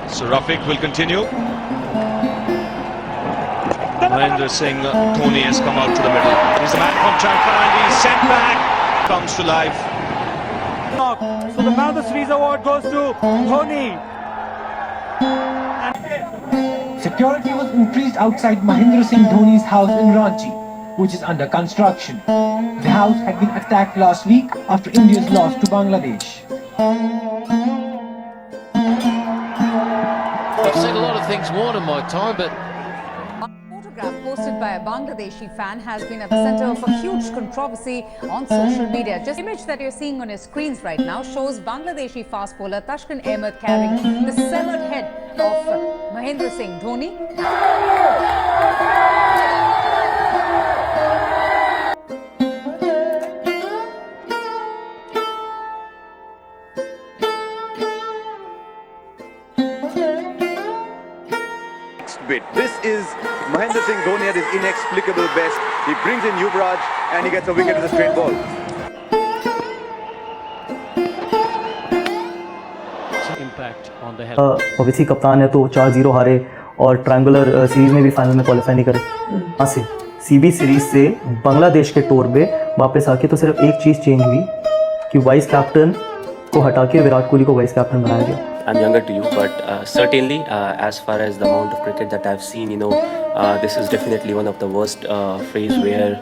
So Rafiq will continue. Mahendra Singh Dhoni has come out to the middle. He's the man from Jharkhand. He's sent back. Comes to life. So the man of the series award goes to Dhoni. Security was increased outside Mahendra Singh Dhoni's house in Ranchi, which is under construction. The house had been attacked last week after India's loss to Bangladesh. I've seen a lot of things more in my time, but A photograph posted by a Bangladeshi fan has been at the center of a huge controversy on social media. Just the image that you're seeing on your screens right now shows Bangladeshi fast bowler Tashkent Ahmed carrying the severed head of Mahendra Singh Dhoni. Bit. This is Mahendra Singh Dhoni at his inexplicable best. He brings in Yuvraj and he gets a wicket with a straight ball. Impact on the health. OBC कप्तान है तो 4-0 हारे और triangular series में भी final में qualify नहीं करे। वहाँ से सीबी सीरीज से बांग्लादेश के टूर पे वापस आके तो सिर्फ एक चीज़ चेंज हुई कि वाइस कैप्टन को हटा के विराट कोहली को वाइस कैप्टन बनाया गया। I'm younger to you, but certainly as far as the amount of cricket that I've seen, this is definitely one of the worst phase where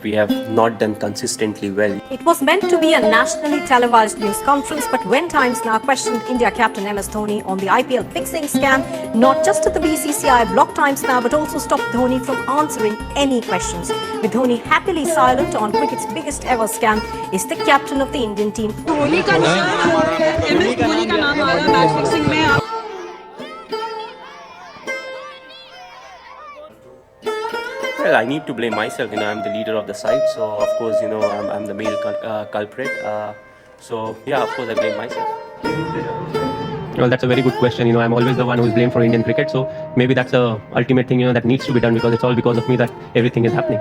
we have not done consistently well. It was meant to be a nationally televised news conference, but when Times now questioned India captain MS Dhoni on the IPL fixing scam, not just did the BCCI block Times now, but also stopped Dhoni from answering any questions. With Dhoni happily silent on cricket's biggest ever scam, is the captain of the Indian team. Dhoni का नाम MS Dhoni का नाम आया match fixing में। Well, I need to blame myself. I'm the leader of the side, so of course, I'm the male culprit. So yeah, of course, I blame myself. Well, that's a very good question. I'm always the one who is blamed for Indian cricket, so maybe that's the ultimate thing, that needs to be done because it's all because of me that everything is happening.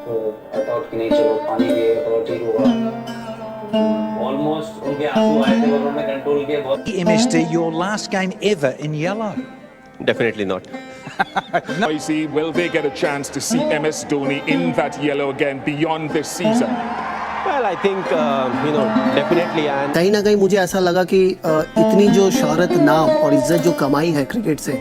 So I thought कि नहीं चलो पानी भी और ठीक होगा. Almost उनके आंसू आए थे और उन्होंने कंट्रोल किया बहुत. MSD, your last game ever in yellow? Definitely not. Noisy, will they get a chance to see MS Dhoni in that yellow again beyond this season? Well, I think definitely. And कहीं ना कहीं मुझे ऐसा लगा कि इतनी जो शोहरत, नाम और इज्जत जो कमाई है क्रिकेट से,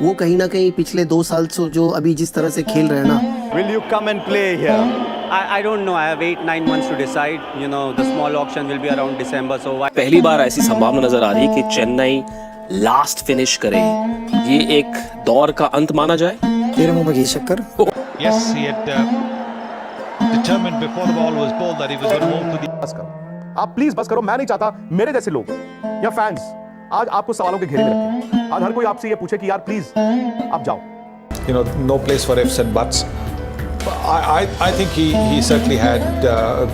वो कहीं ना कहीं पिछले 2 साल से जो अभी जिस तरह से खेल रहे हैं ना. Will you come and play here? I don't know. I have 8-9 months to decide. The small auction will be around December. So पहली बार ऐसी संभावना नजर आ रही है कि चेन्नई लास्ट फिनिश करे. ये एक दौर का अंत माना जाए. तेरे मुंह में घी शक्कर. Yes, he had determined before the ball was bowled that he was going to move to the. बस करो, आप प्लीज बस करो. मैं नहीं चाहता मेरे जैसे लोग या फैंस आज आपको सवालों के घेरे में रखें. आज हर कोई आपसे ये पूछे कि यार प्लीज आप जाओ. No place for ifs and buts. I think he certainly had a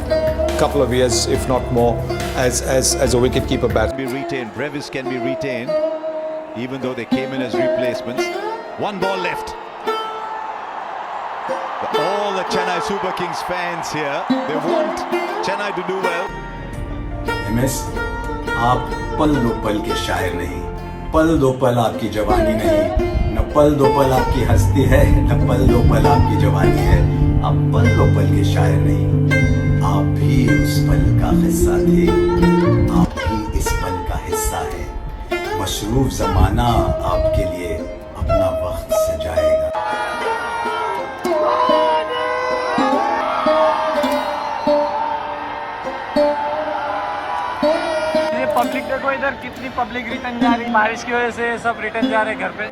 couple of years, if not more, as a wicket-keeper batsman. Be retained. Brevis can be retained, even though they came in as replacements. One ball left. All the Chennai Super Kings fans here, they want Chennai to do well. MS, आप पल दो पल के शायर नहीं, पल दो पल आपकी जवानी नहीं, न पल दो पल आपकी हस्ती है, न पल दो पल आपकी जवानी है. आप पल दो पल के शायर नहीं, आप भी उस पल का हिस्सा थे, आप भी इस पल का हिस्सा है. मशरूफ जमाना आपके लिए अपना वक्त सजाएगा. पब्लिक देखो इधर कितनी पब्लिक रिटर्न जा रही. बारिश की वजह से सब रिटर्न जा रहे घर पे.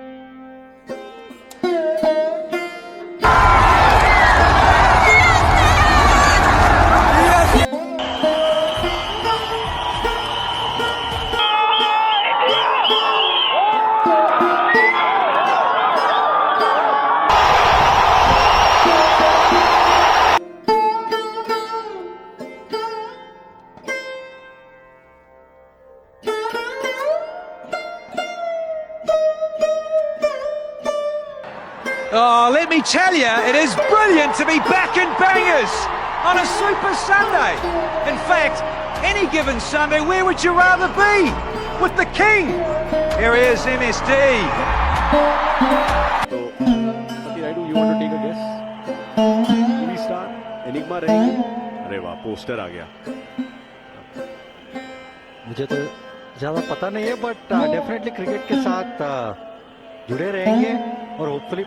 Oh, let me tell you, it is brilliant to be back in bangers on a Super Sunday. In fact, any given Sunday, where would you rather be? With the King. Here he is, MSD. So, Sati Raidu, you want to take a guess? TV star, Enigma रहेगी? अरे वाह, poster आ गया. मुझे तो ज़्यादा पता नहीं है, बट डेफिनेटली क्रिकेट के साथ जुड़े रहेंगे और होपफुली